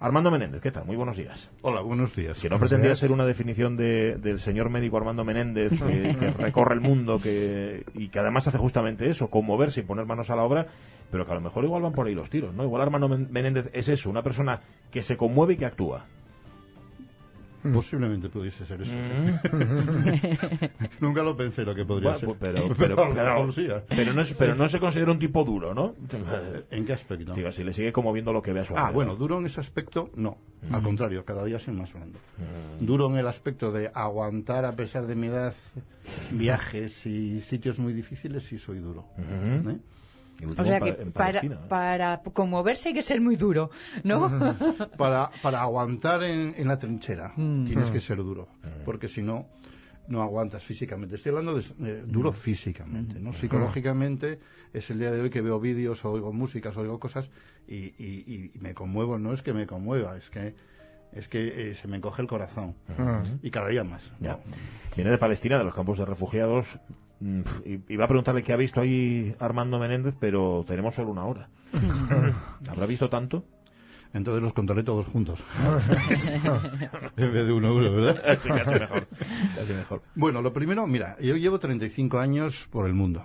Armando Menéndez, ¿qué tal? Muy buenos días. Hola, buenos días. Que no pretendía ser una definición del señor médico Armando Menéndez, que recorre el mundo y que además hace justamente eso, conmoverse y poner manos a la obra, pero que a lo mejor igual van por ahí los tiros, ¿no? Igual Armando Menéndez es eso, una persona que se conmueve y que actúa. Posiblemente pudiese ser eso. Nunca lo pensé lo que podría ser. Pero no se considera un tipo duro, ¿no? ¿En qué aspecto? Digo, si le sigue conmoviendo lo que ve a su alrededor. Bueno, duro en ese aspecto, no. Al contrario, cada día soy más blando. Duro en el aspecto de aguantar, a pesar de mi edad, viajes y sitios muy difíciles, sí soy duro. O sea que para conmoverse hay que ser muy duro, ¿no? Para aguantar en la trinchera tienes que ser duro, porque si no, no aguantas físicamente. Estoy hablando de duro físicamente, ¿no? Psicológicamente es el día de hoy que veo vídeos, o oigo músicas, o oigo cosas y me conmuevo. No es que me conmueva, es que se me encoge el corazón y cada día más. Ya. Viene de Palestina, de los campos de refugiados. Iba a preguntarle qué ha visto ahí Armando Menéndez, pero tenemos solo una hora. ¿Habrá visto tanto? Entonces los contaré todos juntos. En vez de uno, ¿verdad? Sí, casi mejor. Bueno, lo primero, mira, yo llevo 35 años por el mundo,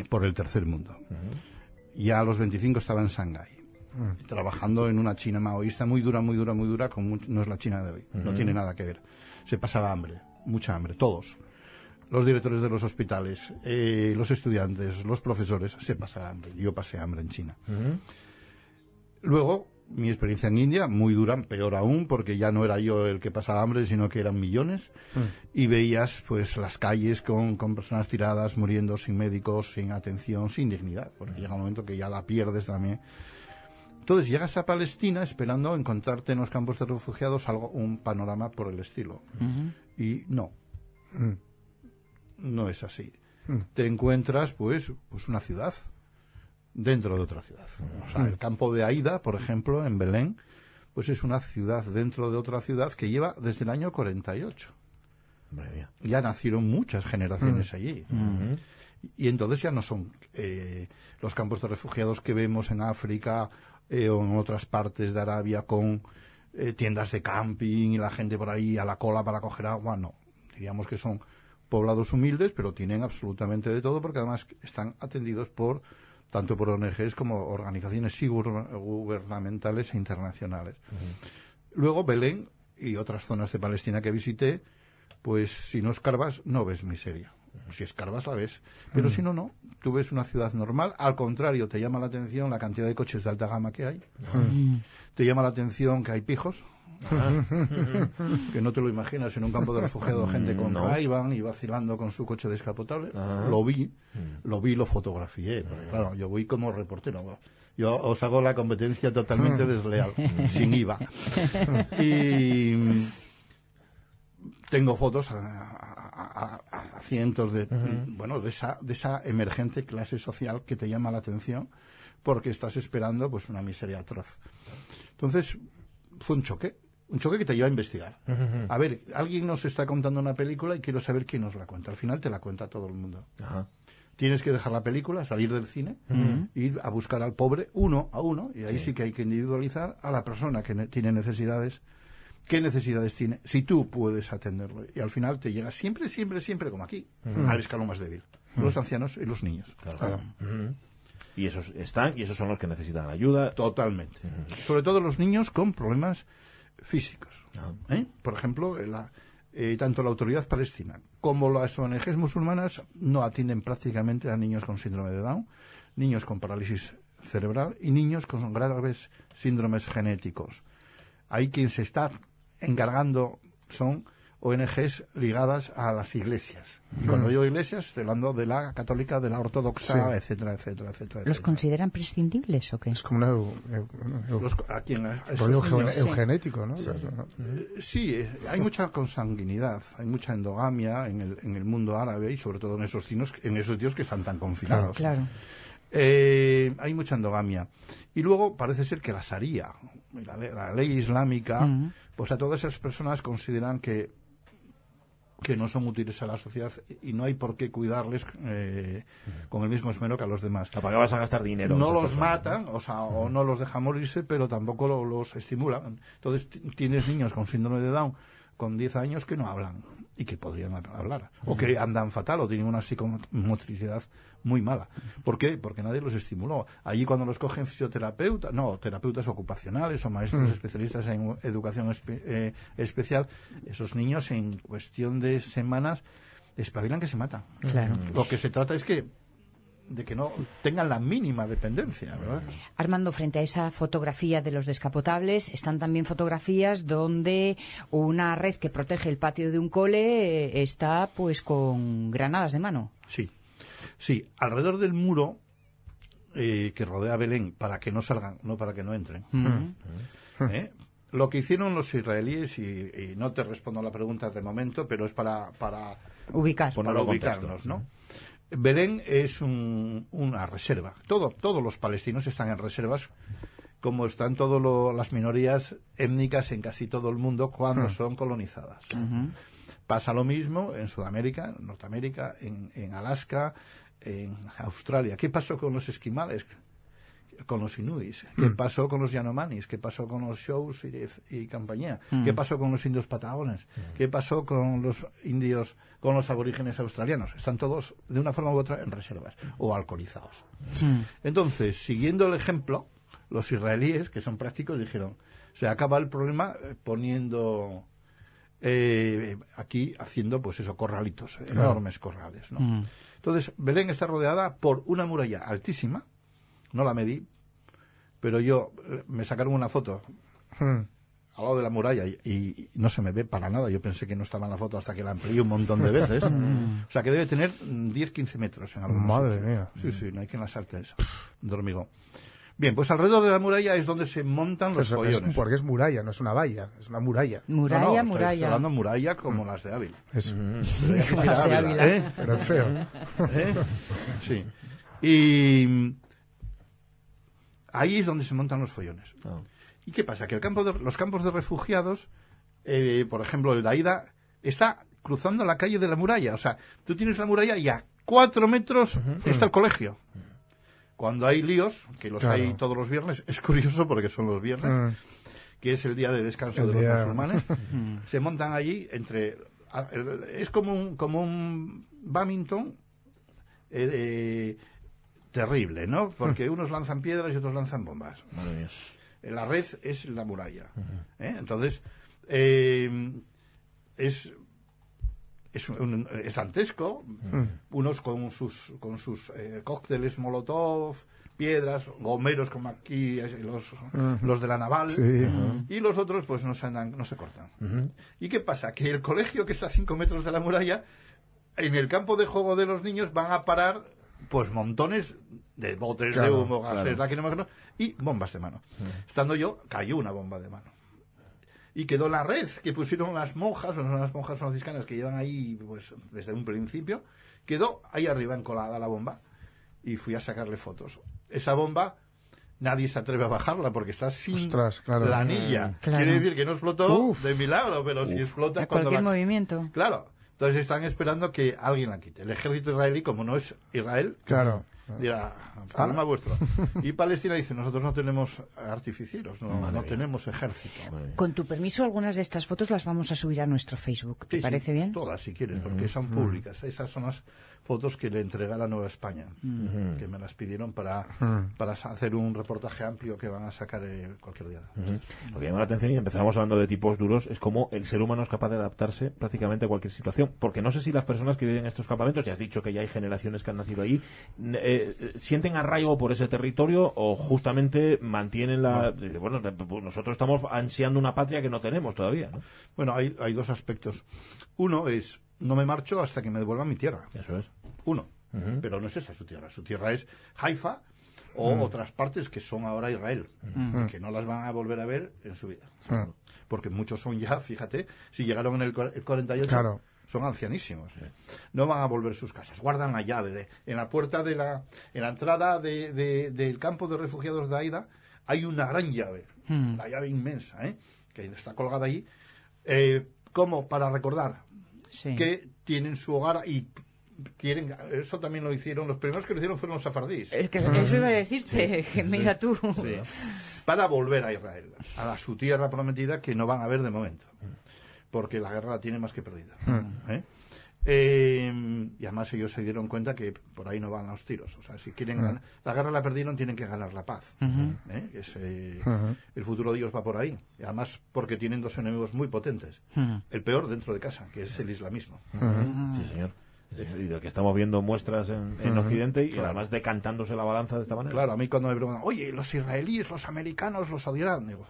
por el tercer mundo. Ya a los 25 estaba en Shanghái, trabajando en una China maoísta muy dura, como no es la China de hoy. No tiene nada que ver. Se pasaba hambre, mucha hambre, todos. Los directores de los hospitales, los estudiantes, los profesores, se pasaban hambre. Yo pasé hambre en China. Luego, mi experiencia en India, muy dura, peor aún, porque ya no era yo el que pasaba hambre, sino que eran millones. Y veías pues las calles con personas tiradas, muriendo sin médicos, sin atención, sin dignidad, porque llega un momento que ya la pierdes también. Entonces llegas a Palestina esperando encontrarte en los campos de refugiados un panorama por el estilo. Y no. No es así. Te encuentras pues una ciudad dentro de otra ciudad. O sea, el campo de Aida, por ejemplo, en Belén, pues es una ciudad dentro de otra ciudad que lleva desde el año 48. Ya nacieron muchas generaciones allí. Y entonces ya no son los campos de refugiados que vemos en África o en otras partes de Arabia con tiendas de camping y la gente por ahí a la cola para coger agua. No, diríamos que son poblados humildes, pero tienen absolutamente de todo, porque además están atendidos tanto por ONGs como organizaciones gubernamentales e internacionales. Luego Belén y otras zonas de Palestina que visité, pues si no escarbas no ves miseria. Si escarbas la ves, pero si no, tú ves una ciudad normal. Al contrario, te llama la atención la cantidad de coches de alta gama que hay. Te llama la atención que hay pijos. Que no te lo imaginas en un campo de refugiados, gente con Ray-Ban y vacilando con su coche descapotable. Lo vi, lo fotografié. Claro, yo voy como reportero. Yo os hago la competencia totalmente desleal, sin IVA. Y tengo fotos a cientos de esa emergente clase social que te llama la atención porque estás esperando pues una miseria atroz. Entonces fue un choque que te lleva a investigar. A ver, alguien nos está contando una película y quiero saber quién nos la cuenta. Al final te la cuenta todo el mundo. Tienes que dejar la película, salir del cine, ir a buscar al pobre uno a uno, y ahí sí que hay que individualizar a la persona que tiene necesidades. ¿Qué necesidades tiene? Si tú puedes atenderlo. Y al final te llega siempre, como aquí, al escalón más débil. Los ancianos y los niños. Claro. Y esos están, y esos son los que necesitan ayuda. Totalmente. Sobre todo los niños con problemas físicos. Por ejemplo, tanto la autoridad palestina como las ONGs musulmanas no atienden prácticamente a niños con síndrome de Down, niños con parálisis cerebral y niños con graves síndromes genéticos. Ahí quien se está encargando son ONGs ligadas a las iglesias. Y cuando digo iglesias, estoy hablando de la católica, de la ortodoxa, etcétera. ¿Los consideran prescindibles o qué? Es como eugenético, ¿no? Sí, hay mucha consanguinidad, hay mucha endogamia en el mundo árabe y sobre todo en esos sitios que están tan confinados. Claro. Hay mucha endogamia. Y luego parece ser que la Sharia, la ley islámica, pues a todas esas personas consideran que que no son útiles a la sociedad y no hay por qué cuidarles con el mismo esmero que a los demás. ¿Para qué vas a gastar dinero? No los matan, o no los dejan morirse, pero tampoco los estimulan. Entonces tienes niños con síndrome de Down con 10 años que no hablan y que podrían hablar, o que andan fatal o tienen una psicomotricidad muy mala. ¿Por qué? Porque nadie los estimuló. Allí cuando los cogen terapeutas ocupacionales o maestros especialistas en educación especial, esos niños en cuestión de semanas espabilan que se matan. Claro. Lo que se trata es de que no tengan la mínima dependencia, ¿verdad? Armando, frente a esa fotografía de los descapotables, están también fotografías donde una red que protege el patio de un cole está pues con granadas de mano. Sí, alrededor del muro que rodea Belén, para que no salgan, no para que no entren. Lo que hicieron los israelíes, y no te respondo a la pregunta de momento, pero es para ubicarnos, ¿no? Belén es una reserva. Todos los palestinos están en reservas, como están todas las minorías étnicas en casi todo el mundo cuando son colonizadas. Pasa lo mismo en Sudamérica, en Norteamérica, en Alaska, en Australia. ¿Qué pasó con los esquimales? Con los inuits. ¿Qué pasó con los yanomamis? ¿Qué pasó con los shows y compañía? ¿Qué pasó con los indios patagones? ¿Qué pasó con los indios, con los aborígenes australianos? Están todos, de una forma u otra, en reservas o alcoholizados. Entonces, siguiendo el ejemplo, los israelíes, que son prácticos, dijeron, se acaba el problema poniendo aquí, haciendo pues eso, corralitos, enormes corrales, ¿no? Entonces, Belén está rodeada por una muralla altísima. No la medí, pero me sacaron una foto al lado de la muralla y no se me ve para nada. Yo pensé que no estaba en la foto hasta que la amplié un montón de veces. O sea, que debe tener 10-15 metros en algunos Madre sitios. mía. Sí, no hay quien la salte eso, de hormigón. Bien, pues alrededor de la muralla es donde se montan los follones. Porque es muralla, no es una valla, es una muralla. Muralla. Estoy hablando muralla como las de Ávila. Las de Ávila. Pero es feo. Sí. Y ahí es donde se montan los follones. ¿Y qué pasa? Que los campos de refugiados, por ejemplo, el de Aida, está cruzando la calle de la muralla. O sea, tú tienes la muralla y a 4 metros está el colegio. Cuando hay líos, que los hay todos los viernes, es curioso porque son los viernes, que es el día de descanso de los musulmanes, se montan allí es como un badminton terrible, ¿no? Porque unos lanzan piedras y otros lanzan bombas. Madre mía. La red es la muralla. Entonces, es dantesco. Unos con sus cócteles molotov, piedras, gomeros como aquí los de la naval, y los otros pues no se cortan. ¿Y qué pasa? Que el colegio, que está a 5 metros de la muralla, en el campo de juego de los niños van a parar pues montones de botes de humo, gases lacrimógenos y bombas de mano. Estando yo, cayó una bomba de mano. Y quedó la red que pusieron las monjas franciscanas que llevan ahí pues desde un principio, quedó ahí arriba encolada la bomba y fui a sacarle fotos. Esa bomba nadie se atreve a bajarla porque está sin la anilla. Quiere decir que no explotó de milagro, pero si explota cuando cualquier movimiento. Claro. Entonces están esperando que alguien la quite. El ejército israelí, como no es Israel, dirá, problema vuestro. Y Palestina dice, nosotros no tenemos artificieros, no tenemos ejército. Con tu permiso, algunas de estas fotos las vamos a subir a nuestro Facebook. ¿Te parece bien? Todas, si quieres, porque son públicas. Esas son las fotos que le entregué a la Nueva España, que me las pidieron para hacer un reportaje amplio que van a sacar cualquier día. Lo que llama la atención, y empezamos hablando de tipos duros, es cómo el ser humano es capaz de adaptarse prácticamente a cualquier situación. Porque no sé si las personas que viven en estos campamentos, ya has dicho que ya hay generaciones que han nacido ahí, sienten arraigo por ese territorio o justamente mantienen bueno, nosotros estamos ansiando una patria que no tenemos todavía, ¿no? Bueno, hay dos aspectos. Uno es, no me marcho hasta que me devuelvan mi tierra. Eso es. Uno. Pero no es esa su tierra es Haifa o otras partes que son ahora Israel, que no las van a volver a ver en su vida. Porque muchos son ya, fíjate, si llegaron en el 48, son ancianísimos. No van a volver sus casas. Guardan la llave. En la puerta en la entrada del campo de refugiados de Aida hay una gran llave, la llave inmensa, que está colgada allí, como para recordar. Sí. que tienen su hogar y quieren, eso también lo hicieron, los primeros que lo hicieron fueron los sefardíes. Eso iba a decirte, que mira tú. Sí. Para volver a Israel, a su tierra prometida, que no van a ver de momento, porque la guerra la tiene más que perdida. Y además ellos se dieron cuenta que por ahí no van los tiros. O sea, si quieren ganar, la guerra la perdieron, tienen que ganar la paz. Que es, el futuro de ellos va por ahí. Y además porque tienen dos enemigos muy potentes. El peor dentro de casa, que es el islamismo. Sí, señor. Y del que estamos viendo muestras en Occidente y además decantándose la balanza de esta manera. Claro, a mí cuando me preguntan, oye, los israelíes, los americanos los odiarán, digo,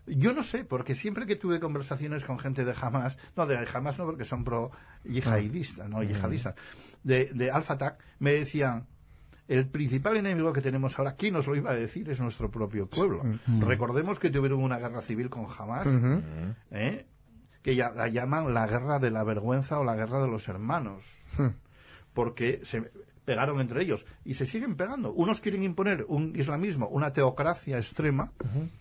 yo no sé, porque siempre que tuve conversaciones con gente de Hamas, no, de Hamas no, porque son pro-yihadistas, no yihadistas, de Al-Fatah, me decían, el principal enemigo que tenemos ahora, ¿quién nos lo iba a decir? Es nuestro propio pueblo. Recordemos que tuvieron una guerra civil con Hamas, que ya la llaman la guerra de la vergüenza o la guerra de los hermanos, porque se pegaron entre ellos y se siguen pegando. Unos quieren imponer un islamismo, una teocracia extrema,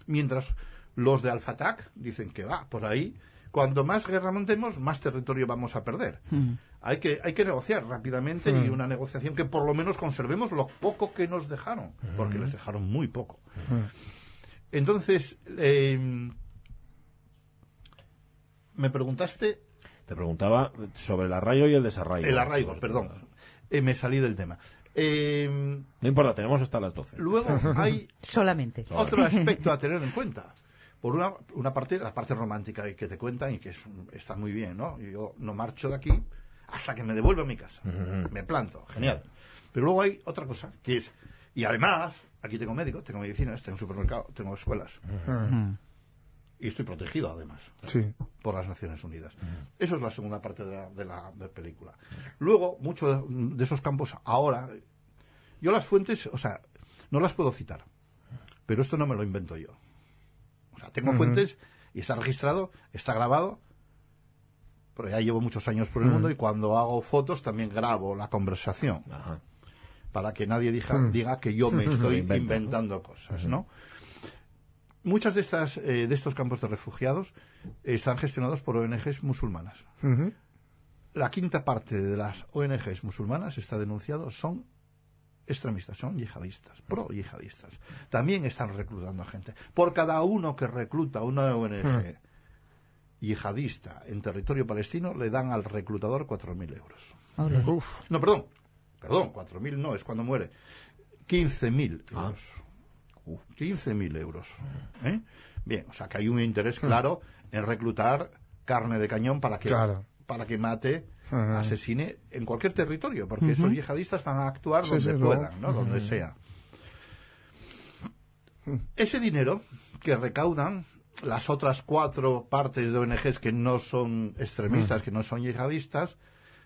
mientras los de Al-Fatah dicen que va por ahí. Cuanto más guerra montemos, más territorio vamos a perder. Hay que negociar rápidamente y una negociación que por lo menos conservemos lo poco que nos dejaron, porque les dejaron muy poco. Entonces, me preguntaste... Te preguntaba sobre el arraigo y el desarraigo. El arraigo, perdón. Me salí del tema. No importa, tenemos hasta las 12. Luego hay solamente otro aspecto a tener en cuenta. Por una parte, la parte romántica que te cuentan y que está muy bien, ¿no? Yo no marcho de aquí hasta que me devuelva a mi casa. Me planto, genial. Pero luego hay otra cosa, que es... Y además, aquí tengo médico, tengo medicinas, tengo supermercado, tengo escuelas. Y estoy protegido, además, por las Naciones Unidas. Eso es la segunda parte de la película. Luego, muchos de esos campos, ahora... Yo las fuentes, o sea, no las puedo citar. Pero esto no me lo invento yo. O sea, tengo fuentes y está registrado, está grabado, pero ya llevo muchos años por el mundo y cuando hago fotos también grabo la conversación. Para que nadie diga que yo me estoy inventando cosas, ¿no? Muchas de estos campos de refugiados están gestionados por ONGs musulmanas. La quinta parte de las ONGs musulmanas, está denunciado, son extremistas, son yihadistas, pro-yihadistas. También están reclutando a gente. Por cada uno que recluta una ONG yihadista en territorio palestino, le dan al reclutador 4.000 euros. No, perdón, 4.000 no, es cuando muere. 15.000 euros. 15.000 euros. Bien, o sea que hay un interés claro en reclutar carne de cañón para que mate, asesine en cualquier territorio, porque esos yihadistas van a actuar donde puedan, ¿no? Donde sea. Ese dinero que recaudan las otras 4 partes de ONGs que no son extremistas, que no son yihadistas,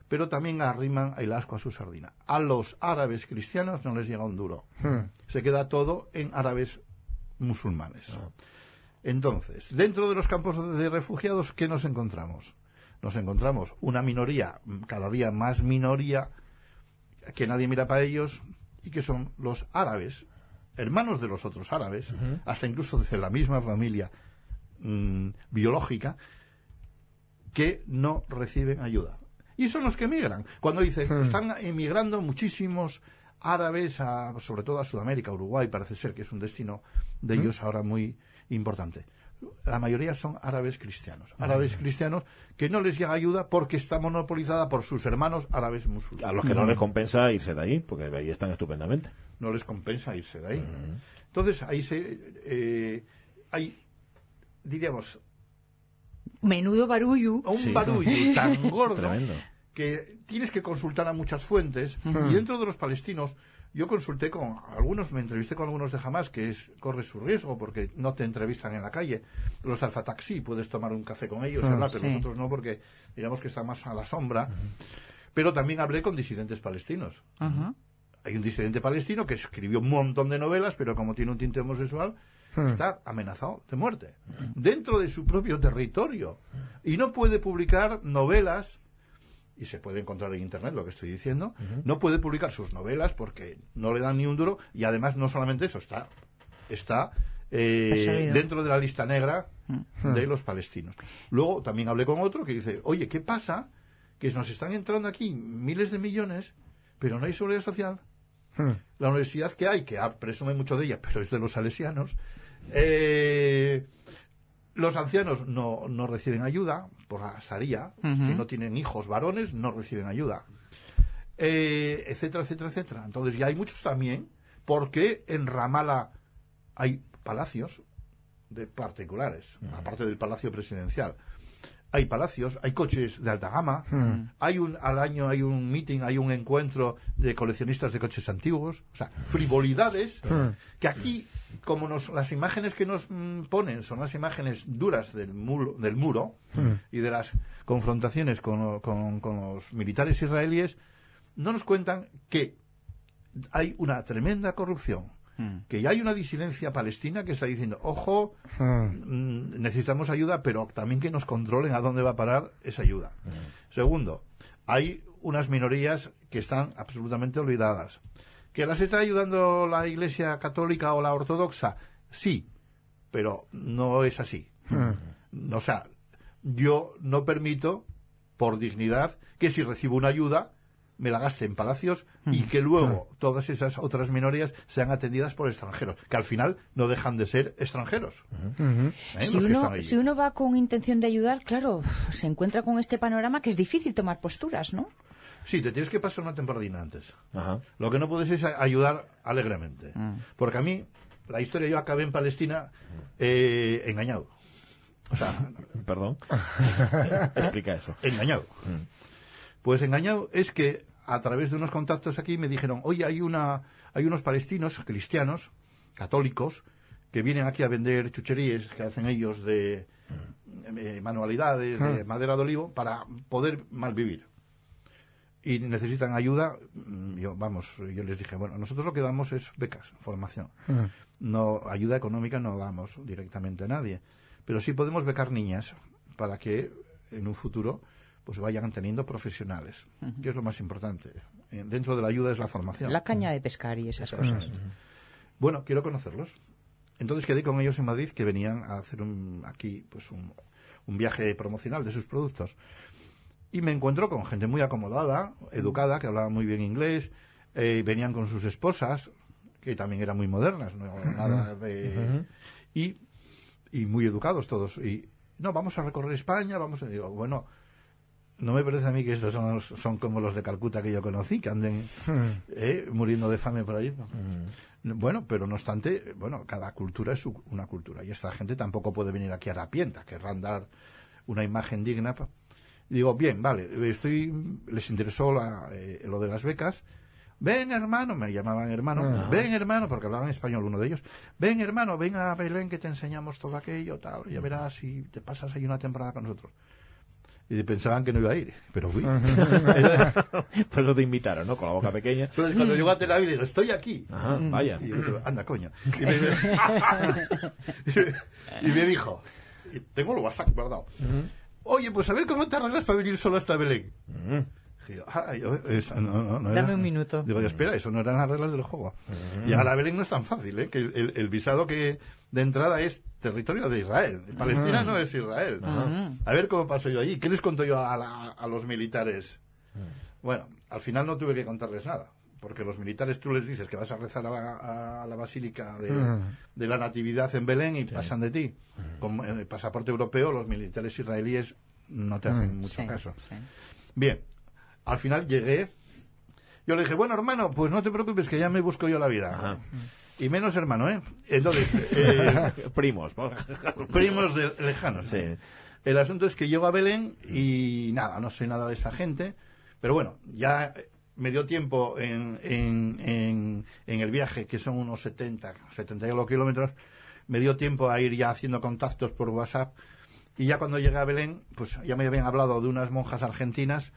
pero también arriman el asco a su sardina. A los árabes cristianos no les llega un duro. Se queda todo en árabes musulmanes. Entonces, dentro de los campos de refugiados, ¿qué nos encontramos? Nos encontramos una minoría, cada día más minoría, que nadie mira para ellos, y que son los árabes, hermanos de los otros árabes, hasta incluso desde la misma familia biológica, que no reciben ayuda. Y son los que emigran. Cuando dicen, están emigrando muchísimos árabes, sobre todo a Sudamérica, Uruguay, parece ser que es un destino de ellos ahora muy importante. La mayoría son árabes cristianos. Árabes cristianos que no les llega ayuda porque está monopolizada por sus hermanos árabes musulmanes. A los que no les compensa irse de ahí, porque ahí están estupendamente. No les compensa irse de ahí. Entonces, ahí hay, diríamos... Menudo barullo. Un barullo tan gordo Tremendo. que tienes que consultar a muchas fuentes. Y dentro de los palestinos, yo consulté con algunos, me entrevisté con algunos de Hamas, que corre su riesgo porque no te entrevistan en la calle. Los Al-Fatah sí, puedes tomar un café con ellos, hablar, pero nosotros no, porque digamos que está más a la sombra. Pero también hablé con disidentes palestinos. Hay un disidente palestino que escribió un montón de novelas, pero como tiene un tinte homosexual, está amenazado de muerte dentro de su propio territorio y no puede publicar novelas, y se puede encontrar en internet lo que estoy diciendo, no puede publicar sus novelas porque no le dan ni un duro, y además no solamente eso, está dentro de la lista negra de los palestinos. Luego también hablé con otro que dice, oye, ¿qué pasa que nos están entrando aquí miles de millones, pero no hay seguridad social. La universidad que hay, que presume mucho de ella, pero es de los salesianos, los ancianos no reciben ayuda por la Sharia, si no tienen hijos varones no reciben ayuda, etcétera, etcétera, etcétera. Entonces ya hay muchos también, porque en Ramallah hay palacios de particulares, aparte del palacio presidencial. Hay palacios, hay coches de alta gama, al año hay un meeting, hay un encuentro de coleccionistas de coches antiguos, o sea, frivolidades que aquí, como las imágenes que nos ponen son las imágenes duras del muro y de las confrontaciones con los militares israelíes, no nos cuentan que hay una tremenda corrupción, que ya hay una disidencia palestina que está diciendo, ojo, necesitamos ayuda, pero también que nos controlen a dónde va a parar esa ayuda. Segundo, hay unas minorías que están absolutamente olvidadas. ¿Que las está ayudando la Iglesia Católica o la Ortodoxa? Sí, pero no es así. O sea, yo no permito, por dignidad, que si recibo una ayuda me la gaste en palacios y que luego todas esas otras minorías sean atendidas por extranjeros, que al final no dejan de ser extranjeros. Si uno va con intención de ayudar, claro, se encuentra con este panorama que es difícil tomar posturas, ¿no? Sí, te tienes que pasar una temporadina antes. Lo que no puedes es ayudar alegremente. Porque a mí, la historia, yo acabé en Palestina engañado. O sea, perdón. Explica eso. Engañado. Pues engañado es que a través de unos contactos aquí me dijeron, oye, hay unos palestinos cristianos, católicos, que vienen aquí a vender chucherías que hacen ellos de manualidades, de madera de olivo, para poder malvivir. Y necesitan ayuda. Yo les dije, bueno, nosotros lo que damos es becas, formación. No, ayuda económica no damos directamente a nadie. Pero sí podemos becar niñas para que en un futuro pues vayan teniendo profesionales, que es lo más importante. Dentro de la ayuda es la formación. La caña de pescar y esas cosas. Bueno, quiero conocerlos. Entonces quedé con ellos en Madrid, que venían a hacer un viaje promocional de sus productos. Y me encuentro con gente muy acomodada, educada, que hablaba muy bien inglés, venían con sus esposas, que también eran muy modernas, y muy educados todos. Y no, vamos a recorrer España, digo, bueno, no me parece a mí que estos son como los de Calcuta que yo conocí, que anden muriendo de fame por ahí. Bueno, pero no obstante, cada cultura es una cultura, y esta gente tampoco puede venir aquí a harapienta, querrán dar una imagen digna. Digo, bien, vale, les interesó lo de las becas. Ven, hermano, me llamaban hermano, ven, hermano, porque hablaban español uno de ellos. Ven, hermano, ven a Belén que te enseñamos todo aquello, tal, ya verás si te pasas ahí una temporada con nosotros. Y pensaban que no iba a ir, pero fui. Pues lo te invitaron, ¿no? Con la boca pequeña. Entonces, cuando llegó a Tel Aviv, digo, estoy aquí. Vaya. Y yo digo, anda, coño. Y me dijo, tengo el WhatsApp guardado. Oye, pues a ver cómo te arreglas para venir solo hasta Belén. Digo, no Dame un minuto. Digo, espera, eso no eran las reglas del juego. Llegar a Belén no es tan fácil, que el visado que de entrada es territorio de Israel. Palestina no es Israel. A ver cómo paso yo allí. ¿Qué les conto yo a los militares? Bueno, al final no tuve que contarles nada, porque los militares tú les dices que vas a rezar a la basílica de la Natividad en Belén y pasan de ti. Con el pasaporte europeo, los militares israelíes no te hacen mucho caso. Bien, al final llegué. Yo le dije, bueno, hermano, pues no te preocupes, que ya me busco yo la vida. Y menos hermano, ¿eh? Entonces, primos lejanos. Sí. El asunto es que llego a Belén y nada, no sé nada de esa gente, pero bueno, ya me dio tiempo en el viaje, que son unos 70 y algo kilómetros, me dio tiempo a ir ya haciendo contactos por WhatsApp, y ya cuando llegué a Belén, pues ya me habían hablado de unas monjas argentinas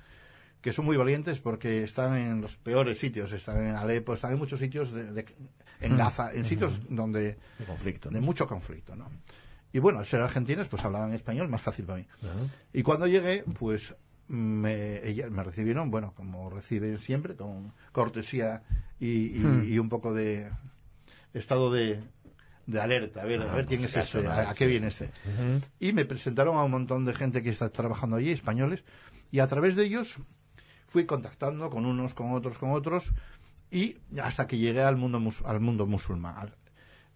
que son muy valientes porque están en los peores sitios, están en Alepo, están en muchos sitios en Gaza, en sitios donde de mucho conflicto, ¿no? Y bueno, al ser argentinas, pues hablaban español, más fácil para mí. Y cuando llegué, pues ellas me recibieron, bueno, como reciben siempre, con cortesía y un poco de estado de de alerta, a ver quién es ese, personal, a qué viene ese. Y me presentaron a un montón de gente que está trabajando allí, españoles, y a través de ellos fui contactando con unos, con otros, y hasta que llegué al mundo musulmán.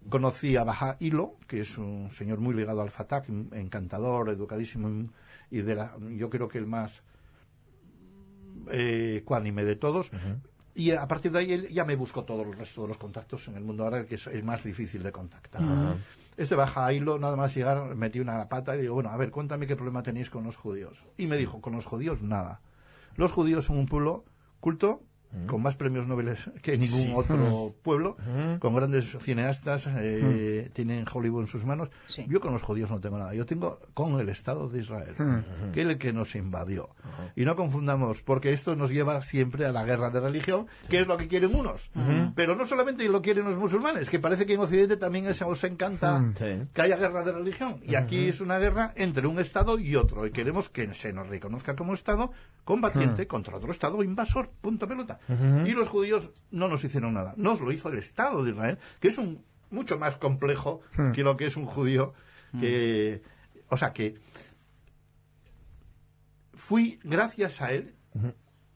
Conocí a Baha Hilo, que es un señor muy ligado al Fatah, encantador, educadísimo, y yo creo que el más cuánime de todos. Y a partir de ahí él ya me buscó todo el resto de los contactos en el mundo árabe, que es el más difícil de contactar. Este Baha Hilo, nada más llegar, metí una pata y digo, bueno, a ver, cuéntame qué problema tenéis con los judíos. Y me dijo, con los judíos nada. Los judíos son un pueblo culto, con más premios Nobel que ningún otro pueblo, con grandes cineastas, tienen Hollywood en sus manos. Sí. Yo con los judíos no tengo nada, yo tengo con el Estado de Israel, que es el que nos invadió. Y no confundamos, porque esto nos lleva siempre a la guerra de religión, que es lo que quieren unos. Pero no solamente lo quieren los musulmanes, que parece que en Occidente también os encanta que haya guerra de religión. Y aquí es una guerra entre un Estado y otro, y queremos que se nos reconozca como Estado combatiente contra otro Estado invasor, punto pelota. Y los judíos no nos hicieron nada. Nos lo hizo el Estado de Israel, que es mucho más complejo que lo que es un judío. O sea que fui gracias a él,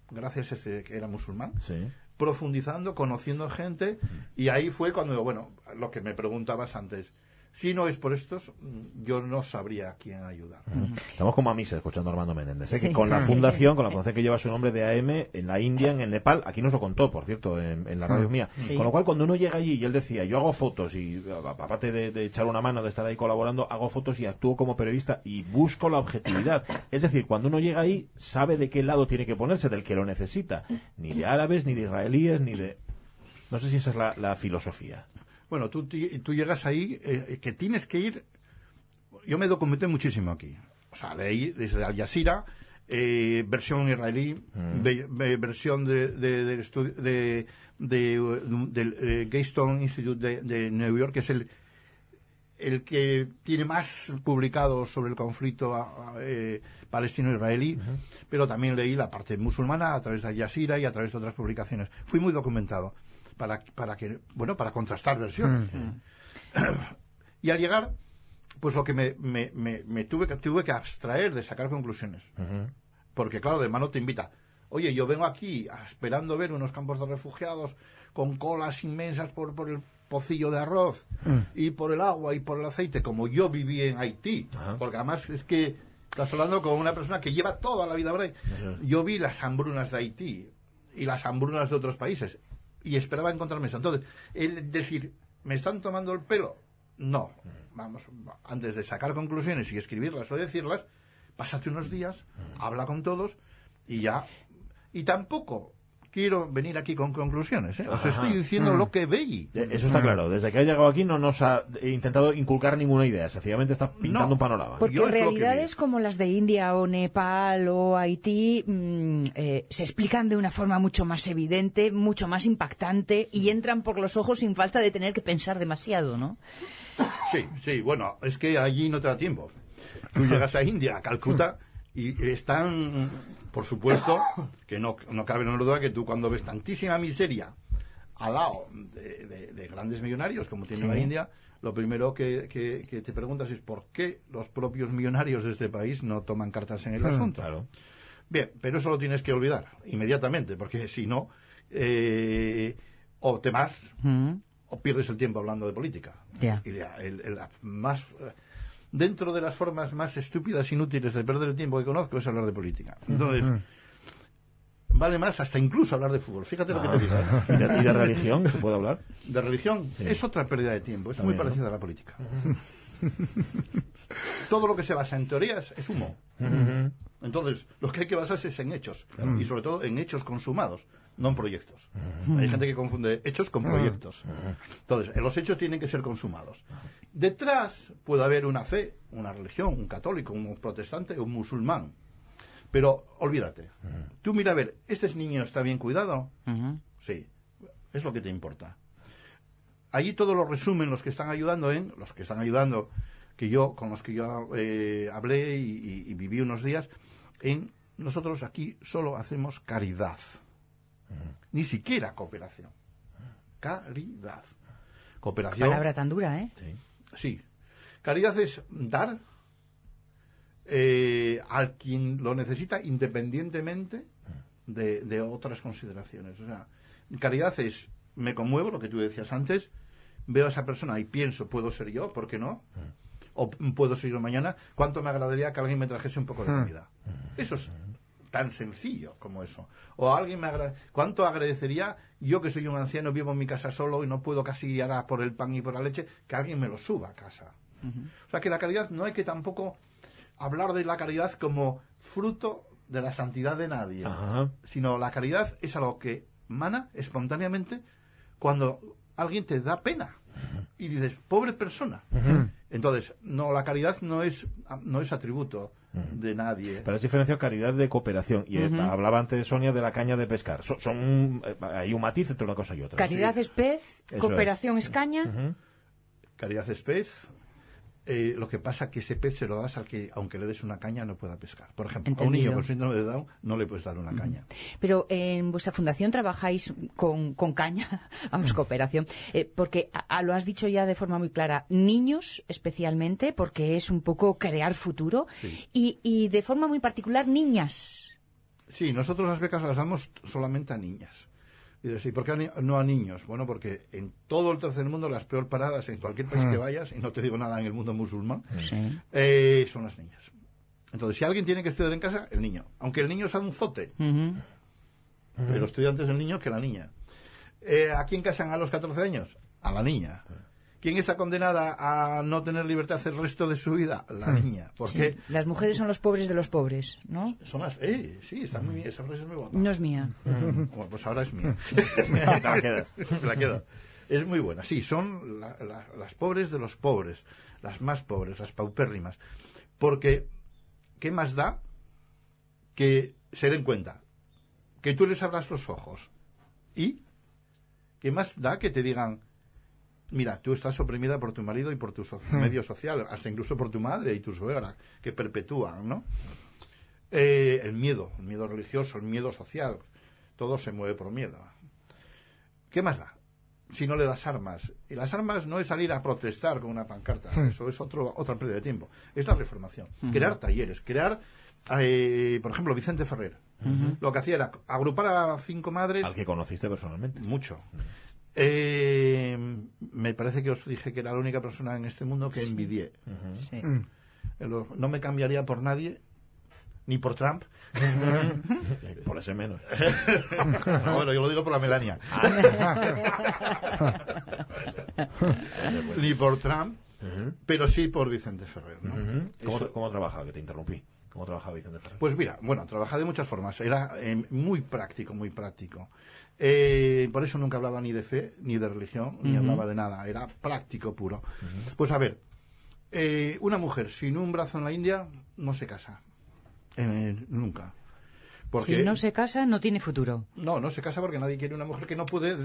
gracias a ese que era musulmán, profundizando, conociendo gente, y ahí fue cuando, bueno, lo que me preguntabas antes, si no es por estos, yo no sabría a quién ayudar. Estamos como a misa escuchando a Armando Menéndez, que con la fundación que lleva su nombre de AM en la India, en el Nepal, aquí nos lo contó, por cierto, en la radio mía. Con lo cual, cuando uno llega allí y él decía, yo hago fotos y aparte de echar una mano, de estar ahí colaborando, hago fotos y actúo como periodista y busco la objetividad. Es decir, cuando uno llega ahí, sabe de qué lado tiene que ponerse, del que lo necesita. Ni de árabes, ni de israelíes, ni de... No sé si esa es la filosofía. Bueno, tú llegas ahí, que tienes que ir... Yo me documenté muchísimo aquí. O sea, leí desde Al Jazeera, versión israelí, versión del Keystone Institute de New York, que es el que tiene más publicado sobre el conflicto palestino-israelí, pero también leí la parte musulmana a través de Al Jazeera y a través de otras publicaciones. Fui muy documentado. Para contrastar versiones. Y al llegar, pues lo que me tuve que abstraer de sacar conclusiones. Porque claro, de mano te invita. Oye, yo vengo aquí esperando ver unos campos de refugiados con colas inmensas por el pocillo de arroz y por el agua y por el aceite, como yo viví en Haití. Porque además es que estás hablando con una persona que lleva toda la vida por ahí. Yo vi las hambrunas de Haití y las hambrunas de otros países. Y esperaba encontrarme eso. Entonces, el decir, ¿me están tomando el pelo? No. Vamos, antes de sacar conclusiones y escribirlas o decirlas, pásate unos días, habla con todos y ya. Y tampoco quiero venir aquí con conclusiones, ¿eh? Os estoy diciendo lo que veis. Eso está claro. Desde que ha llegado aquí no nos ha intentado inculcar ninguna idea. Sencillamente está pintando un panorama. Porque realidades como las de India o Nepal o Haití se explican de una forma mucho más evidente, mucho más impactante y entran por los ojos sin falta de tener que pensar demasiado, ¿no? Sí. Bueno, es que allí no te da tiempo. Tú llegas a India, a Calcuta, y están... Por supuesto que no cabe la duda que tú cuando ves tantísima miseria al lado de grandes millonarios como tiene la India, lo primero que te preguntas es por qué los propios millonarios de este país no toman cartas en el asunto. Claro. Bien, pero eso lo tienes que olvidar inmediatamente, porque si no, o te vas o pierdes el tiempo hablando de política. Y dentro de las formas más estúpidas e inútiles de perder el tiempo que conozco es hablar de política. Entonces, vale más hasta incluso hablar de fútbol. Fíjate lo que te digo. ¿Y de religión se puede hablar? De religión es otra pérdida de tiempo. Es muy parecida a la política. Todo lo que se basa en teorías es humo. Entonces, lo que hay que basarse es en hechos. Y sobre todo en hechos consumados, no en proyectos. Hay gente que confunde hechos con proyectos. Entonces, los hechos tienen que ser consumados. Detrás puede haber una fe, una religión, un católico, un protestante, un musulmán. Pero olvídate. Tú mira a ver, ¿este niño está bien cuidado? Sí. Es lo que te importa. Allí todo lo resumen los que están ayudando con los que yo hablé y viví unos días, nosotros aquí solo hacemos caridad. Ni siquiera cooperación. Caridad. Cooperación. Palabra tan dura, ¿eh? Sí. Caridad es dar a quien lo necesita independientemente de otras consideraciones. O sea, caridad es, me conmuevo, lo que tú decías antes, veo a esa persona y pienso, puedo ser yo, ¿por qué no? O puedo ser yo mañana. ¿Cuánto me agradaría que alguien me trajese un poco de comida? Eso es tan sencillo como eso. O alguien ¿cuánto agradecería yo, que soy un anciano, vivo en mi casa solo y no puedo casi ir a por el pan y por la leche, que alguien me lo suba a casa? O sea, que la caridad no hay que tampoco hablar de la caridad como fruto de la santidad de nadie, sino la caridad es algo que mana espontáneamente cuando alguien te da pena y dices, pobre persona. Entonces, no, la caridad no es atributo de nadie. Pero es diferencia caridad de cooperación. Y hablaba antes Sonia de la caña de pescar. Hay un matiz entre una cosa y otra. Caridad es pez, cooperación es caña. Caridad es pez. Lo que pasa es que ese pez se lo das al que, aunque le des una caña, no pueda pescar. Por ejemplo, a un niño con síndrome de Down no le puedes dar una caña. Pero en vuestra fundación trabajáis con caña, vamos, cooperación, porque lo has dicho ya de forma muy clara, niños especialmente, porque es un poco crear futuro, y de forma muy particular, niñas. Sí, nosotros las becas las damos solamente a niñas. Y dices, ¿y por qué no a niños? Bueno, porque en todo el tercer mundo las peor paradas en cualquier país que vayas, y no te digo nada en el mundo musulmán, son las niñas. Entonces, si alguien tiene que estudiar en casa, el niño. Aunque el niño sea un zote. Pero estudia antes el niño que la niña. ¿A quién casan a los 14 años? A la niña. ¿Quién está condenada a no tener libertad el resto de su vida? La niña. Porque las mujeres son los pobres de los pobres, ¿no? Son las... sí, está muy bien. Esa frase es muy guapa. No es mía. Bueno, pues ahora es mía. La queda. Es muy buena. Sí, son las pobres de los pobres. Las más pobres, las paupérrimas. Porque, ¿qué más da que se den cuenta? Que tú les abras los ojos. ¿Y qué más da que te digan, mira, tú estás oprimida por tu marido y por tu medio social, hasta incluso por tu madre y tu suegra, que perpetúan, ¿no? El miedo religioso, el miedo social, todo se mueve por miedo. ¿Qué más da si no le das armas? Y las armas no es salir a protestar con una pancarta, eso es otra pérdida de tiempo. Es la reformación, crear talleres, crear, por ejemplo, Vicente Ferrer. Lo que hacía era agrupar a 5 madres. Al que conociste personalmente. Mucho. Me parece que os dije que era la única persona en este mundo que envidié. No me cambiaría por nadie, ni por Trump. Por ese menos. No, bueno, yo lo digo por la Melania. Ni por Trump, pero sí por Vicente Ferrer, ¿no? ¿Cómo trabajaba? Que te interrumpí. ¿Cómo trabajaba Vicente Ferrer? Pues mira, trabajaba de muchas formas. Era muy práctico, muy práctico. Por eso nunca hablaba ni de fe, ni de religión, ni hablaba de nada. Era práctico puro. Pues a ver, una mujer sin un brazo en la India no se casa. Nunca. Porque si no se casa, no tiene futuro. No se casa porque nadie quiere una mujer que no puede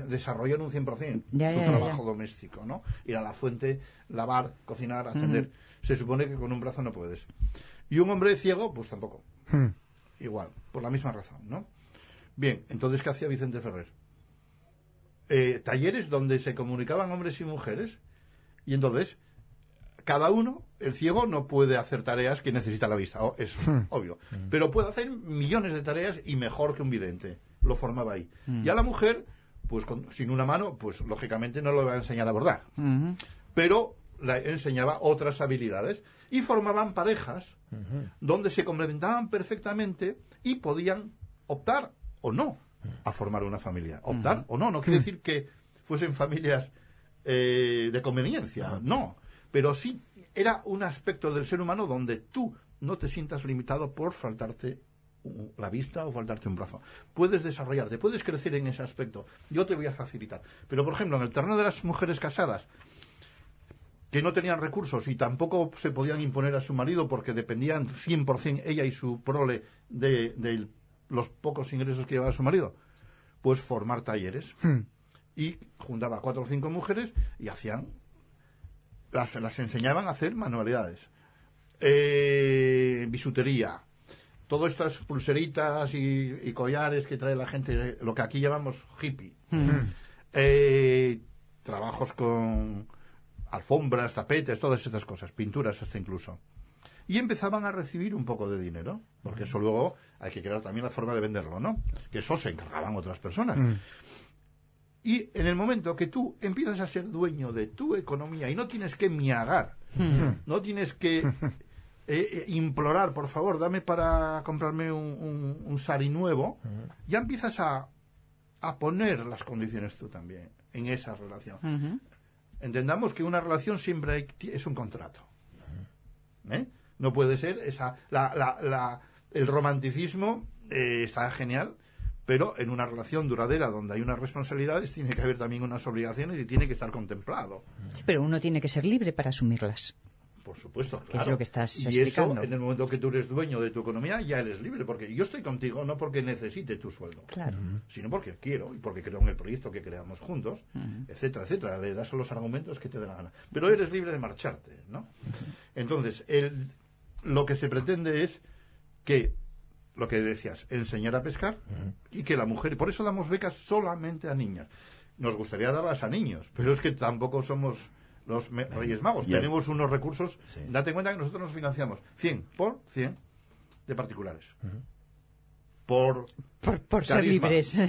desarrollar un 100% su trabajo doméstico, ¿no? Ir a la fuente, lavar, cocinar, atender. Se supone que con un brazo no puedes. Y un hombre ciego, pues tampoco. Igual, por la misma razón, ¿no? Bien, entonces, ¿qué hacía Vicente Ferrer? Talleres donde se comunicaban hombres y mujeres, y entonces cada uno, el ciego no puede hacer tareas que necesita la vista, es obvio, pero puede hacer millones de tareas y mejor que un vidente. Lo formaba ahí. Y a la mujer, pues sin una mano, pues lógicamente no le va a enseñar a bordar, pero le enseñaba otras habilidades y formaban parejas donde se complementaban perfectamente y podían optar o no a formar una familia. Optar o no quiere decir que fuesen familias de conveniencia, no. Pero sí, era un aspecto del ser humano donde tú no te sientas limitado por faltarte la vista o faltarte un brazo. Puedes desarrollarte, puedes crecer en ese aspecto. Yo te voy a facilitar. Pero, por ejemplo, en el terreno de las mujeres casadas, que no tenían recursos y tampoco se podían imponer a su marido porque dependían 100% ella y su prole de los pocos ingresos que llevaba su marido, pues formar talleres. Y juntaba 4 o 5 mujeres y hacían... Las enseñaban a hacer manualidades, bisutería, todas estas pulseritas y collares que trae la gente, lo que aquí llamamos hippie, trabajos con alfombras, tapetes, todas estas cosas, pinturas hasta incluso. Y empezaban a recibir un poco de dinero, porque eso luego hay que crear también la forma de venderlo, ¿no? Que eso se encargaban otras personas. Y en el momento que tú empiezas a ser dueño de tu economía y no tienes que miagar, no tienes que implorar, por favor, dame para comprarme un sari nuevo, ya empiezas a poner las condiciones tú también en esa relación. Entendamos que una relación siempre es un contrato. No puede ser el romanticismo está genial, pero en una relación duradera donde hay unas responsabilidades tiene que haber también unas obligaciones y tiene que estar contemplado. Sí, pero uno tiene que ser libre para asumirlas. Por supuesto, Que claro. es lo que estás y explicando. eso, en el momento que tú eres dueño de tu economía, ya eres libre, porque yo estoy contigo no porque necesite tu sueldo, Claro. sino porque quiero y porque creo en el proyecto que creamos juntos, etcétera, etcétera. Le das los argumentos que te dé la gana. Pero eres libre de marcharte, ¿no? Entonces, lo que se pretende es que, lo que decías, enseñar a pescar y que la mujer, por eso damos becas solamente a niñas. Nos gustaría darlas a niños, pero es que tampoco somos los Reyes Magos. Tenemos unos recursos, date cuenta que nosotros nos financiamos 100 por 100 de particulares. Por ser libres.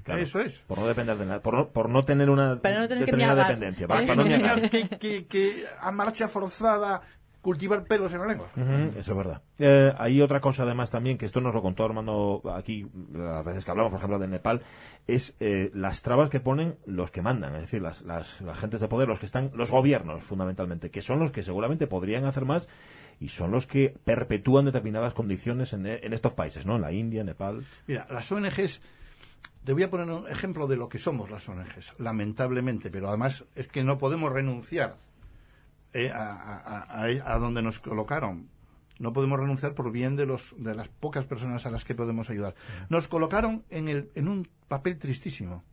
Claro, eso es. Por no depender de nada, por no tener una Para no tener que determinada miagar. dependencia. Para no miagar. que a marcha forzada cultivar pelos en la lengua. Eso es verdad. Hay otra cosa además también, que esto nos lo contó Armando aquí, las veces que hablamos, por ejemplo, de Nepal, es las trabas que ponen los que mandan, es decir, las gentes de poder, los gobiernos, fundamentalmente, que son los que seguramente podrían hacer más y son los que perpetúan determinadas condiciones en estos países, ¿no? En la India, Nepal. Mira, las ONGs, te voy a poner un ejemplo de lo que somos las ONGs, lamentablemente, pero además es que no podemos renunciar a donde nos colocaron. No podemos renunciar por bien de las pocas personas a las que podemos ayudar. Nos colocaron en un papel tristísimo,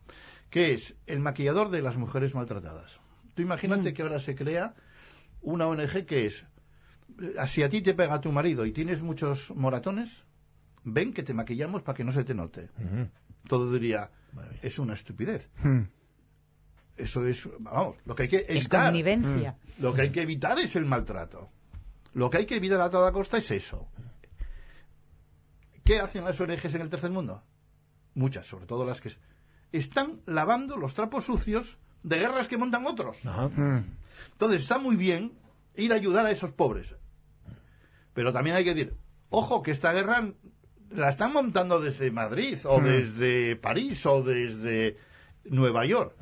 que es el maquillador de las mujeres maltratadas. Tú imagínate que ahora se crea una ONG que es, si a ti te pega tu marido y tienes muchos moratones, ven que te maquillamos para que no se te note. Todo diría, es una estupidez. Eso es, vamos, lo que hay que evitar. Es connivencia. Lo que hay que evitar es el maltrato. Lo que hay que evitar a toda costa es eso. ¿Qué hacen las ONGs en el tercer mundo? Muchas, sobre todo las que están lavando los trapos sucios de guerras que montan otros. Entonces está muy bien ir a ayudar a esos pobres. Pero también hay que decir, ojo, que esta guerra la están montando desde Madrid, o desde París, o desde Nueva York.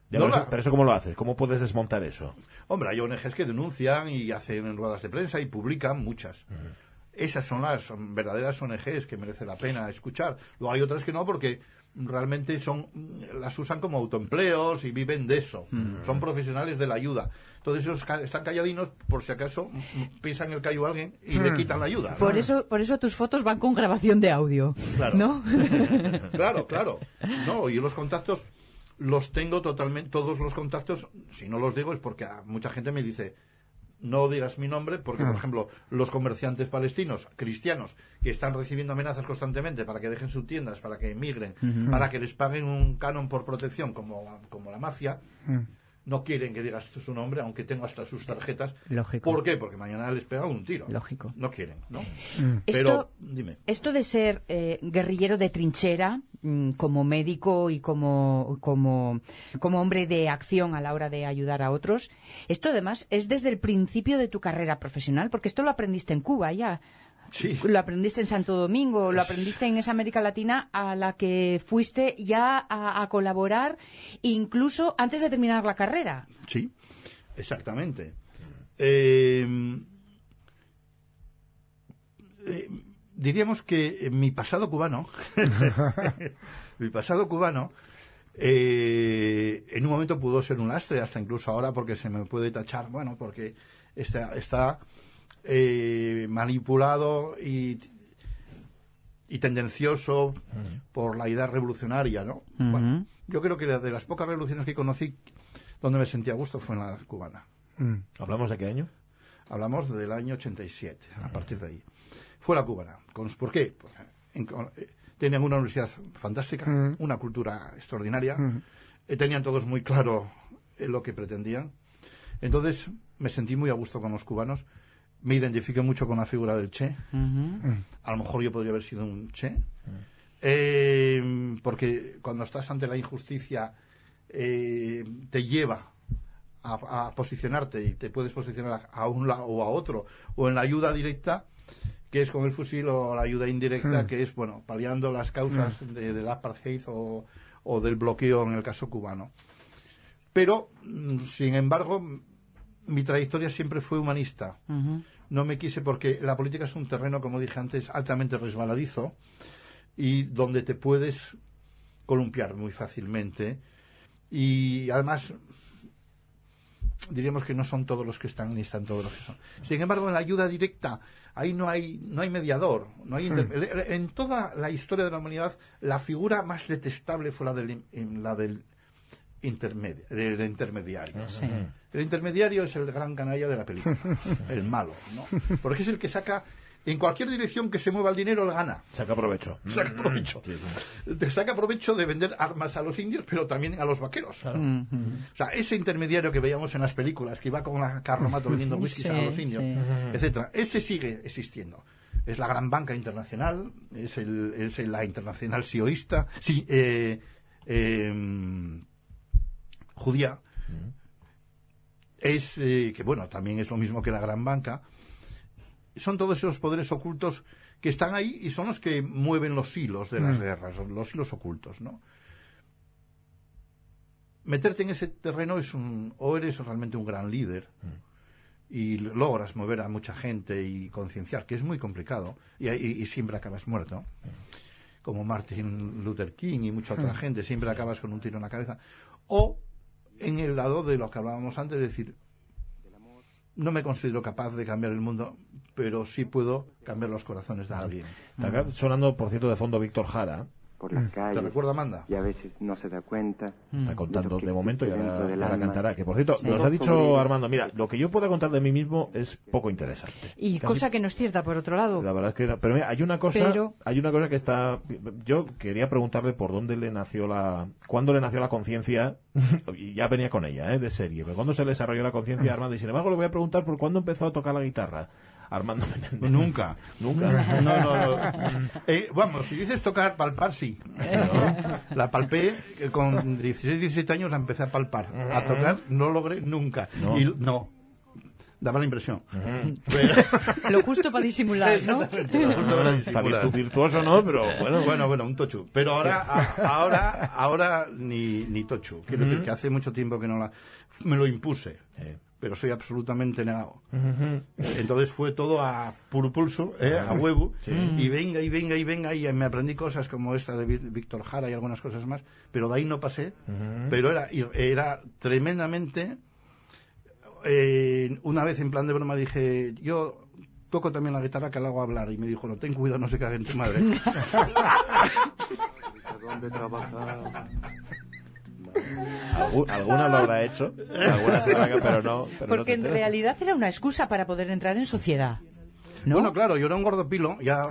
Pero eso ¿cómo lo haces? ¿Cómo puedes desmontar eso? Hombre, hay ONGs que denuncian y hacen ruedas de prensa y publican muchas. Esas son las verdaderas ONGs que merece la pena escuchar. Luego hay otras que no, porque realmente las usan como autoempleos y viven de eso. Son profesionales de la ayuda. Entonces esos están calladinos por si acaso pisan el callo a alguien y le quitan la ayuda. Por eso tus fotos van con grabación de audio. Claro. ¿No? Claro. No, yo los contactos los tengo totalmente, todos los contactos, si no los digo es porque mucha gente me dice, no digas mi nombre, porque por ejemplo los comerciantes palestinos, cristianos, que están recibiendo amenazas constantemente para que dejen sus tiendas, para que emigren, para que les paguen un canon por protección como la mafia, no quieren que digas su nombre, aunque tengo hasta sus tarjetas. Lógico. ¿Por qué? Porque mañana les pega un tiro. Lógico. No quieren, ¿no? Pero dime. Esto de ser guerrillero de trinchera, como médico y como hombre de acción a la hora de ayudar a otros, esto además es desde el principio de tu carrera profesional, porque esto lo aprendiste en Cuba ya. Sí. Lo aprendiste en Santo Domingo, lo aprendiste en esa América Latina a la que fuiste ya a colaborar incluso antes de terminar la carrera. Sí, exactamente. Diríamos que mi pasado cubano, en un momento pudo ser un lastre, hasta incluso ahora, porque se me puede tachar, bueno, porque está manipulado y tendencioso por la idea revolucionaria, ¿no? Bueno, yo creo que de las pocas revoluciones que conocí donde me sentía a gusto fue en la cubana. ¿Hablamos de qué año? Hablamos del año 87, a partir de ahí. Fue la cubana. ¿Por qué? Porque tenían una universidad fantástica, una cultura extraordinaria, tenían todos muy claro lo que pretendían. Entonces me sentí muy a gusto con los cubanos. Me identifiqué mucho con la figura del Che. A lo mejor yo podría haber sido un Che. Porque cuando estás ante la injusticia te lleva a posicionarte, y te puedes posicionar a un lado o a otro, o en la ayuda directa, que es con el fusil, o la ayuda indirecta, que es, bueno, paliando las causas del apartheid o del bloqueo en el caso cubano. Pero, sin embargo, mi trayectoria siempre fue humanista. No me quise, porque la política es un terreno, como dije antes, altamente resbaladizo, y donde te puedes columpiar muy fácilmente. Y además, diríamos que no son todos los que están, ni están todos los que son. Sin embargo, en la ayuda directa, ahí no hay mediador. No hay en toda la historia de la humanidad, la figura más detestable fue la del intermediario. Sí. El intermediario es el gran canalla de la película, el malo, ¿no? Porque es el que saca, en cualquier dirección que se mueva el dinero, le gana. Saca provecho. Saca provecho. Te saca provecho de vender armas a los indios, pero también a los vaqueros. Claro. O sea, ese intermediario que veíamos en las películas, que iba con la carromato vendiendo whisky a los indios, etcétera, ese sigue existiendo. Es la gran banca internacional, es la internacional sionista, judía. Es que, bueno, también es lo mismo que la gran banca. Son todos esos poderes ocultos que están ahí y son los que mueven los hilos de las guerras, los hilos ocultos, ¿no? Meterte en ese terreno o eres realmente un gran líder y logras mover a mucha gente y concienciar, que es muy complicado, y siempre acabas muerto, como Martin Luther King y mucha otra gente, siempre acabas con un tiro en la cabeza. O en el lado de lo que hablábamos antes, es decir, no me considero capaz de cambiar el mundo, pero sí puedo cambiar los corazones de alguien. Está acá sonando, por cierto, de fondo Víctor Jara. Por las calles. ¿Te recuerda, Amanda? Y a veces no se da cuenta. Está contando de momento y dentro ahora del la alma. cantará. Que, por cierto, Sí. nos ha dicho Armando, mira, lo que yo pueda contar de mí mismo es poco interesante. Y Casi- cosa que no es cierta, por otro lado. La verdad es que... Pero mira, hay una cosa que está... Yo quería preguntarle por dónde le nació cuándo le nació la conciencia, y ya venía con ella, de serie, pero cuándo se le desarrolló la conciencia a Armando, y sin embargo le voy a preguntar por cuándo empezó a tocar la guitarra. Armando Menéndez. Nunca. Nunca. No. Vamos, si dices tocar, palpar, sí. La palpé, con 16, 17 años la empecé a palpar. A tocar no logré nunca. No. No. Daba la impresión. Lo justo para disimular, ¿no? Exactamente, lo justo para disimular. Tú virtuoso, ¿no? Pero Bueno, un tochu. Pero ahora ni tochu. Quiero decir que hace mucho tiempo que me lo impuse. Pero soy absolutamente negado. Entonces fue todo a puro pulso, a huevo, y venga, y me aprendí cosas como esta de Víctor Jara y algunas cosas más, pero de ahí no pasé. Pero era tremendamente... una vez en plan de broma dije, yo toco también la guitarra, que la hago hablar, y me dijo, no, ten cuidado, no se cague en tu madre. ¿Dónde trabaja? Alguna lo habrá hecho, alguna se habrá, pero no. Porque en realidad era una excusa para poder entrar en sociedad, ¿no? Bueno, claro, yo era un gordopilo, ya...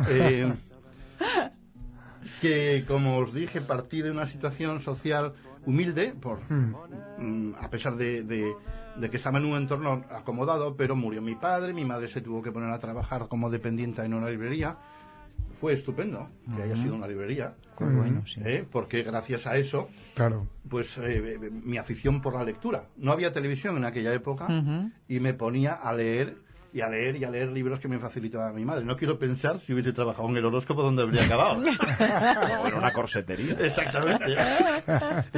que, como os dije, partí de una situación social humilde, a pesar de que estaba en un entorno acomodado, pero murió mi padre, mi madre se tuvo que poner a trabajar como dependiente en una librería. Fue estupendo que haya sido una librería, Bueno, sí. porque gracias a eso, Claro. pues mi afición por la lectura. No había televisión en aquella época y me ponía a leer y a leer libros que me facilitaba mi madre. No quiero pensar si hubiese trabajado en el horóscopo donde habría acabado. O en una corsetería. Exactamente.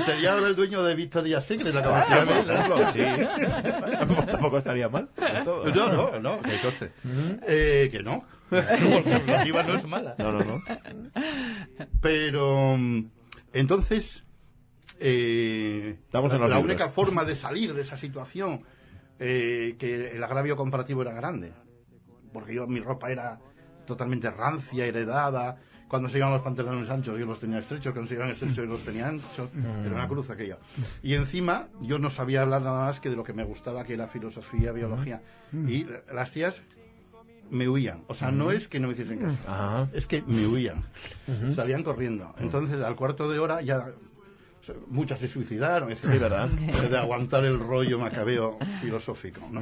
Sería ahora el dueño de Victoria's Secret, la Claro, sí. Tampoco estaría mal. No, que coste. Que no. Porque la IVA no es mala. No. Pero, entonces, Estamos en los la libros. única forma de salir de esa situación, que el agravio comparativo era grande, porque mi ropa era totalmente rancia, heredada. Cuando se iban los pantalones anchos yo los tenía estrechos, cuando se iban estrechos yo los tenía anchos. Era una cruz aquello. Y encima yo no sabía hablar nada más que de lo que me gustaba, que era filosofía, biología. Y las tías me huían. O sea, no es que no me hiciesen caso, Ajá. es que me huían. Salían corriendo. Entonces, al cuarto de hora ya muchas se suicidaron, etc. Sí, ¿verdad? De aguantar el rollo macabeo filosófico, ¿no?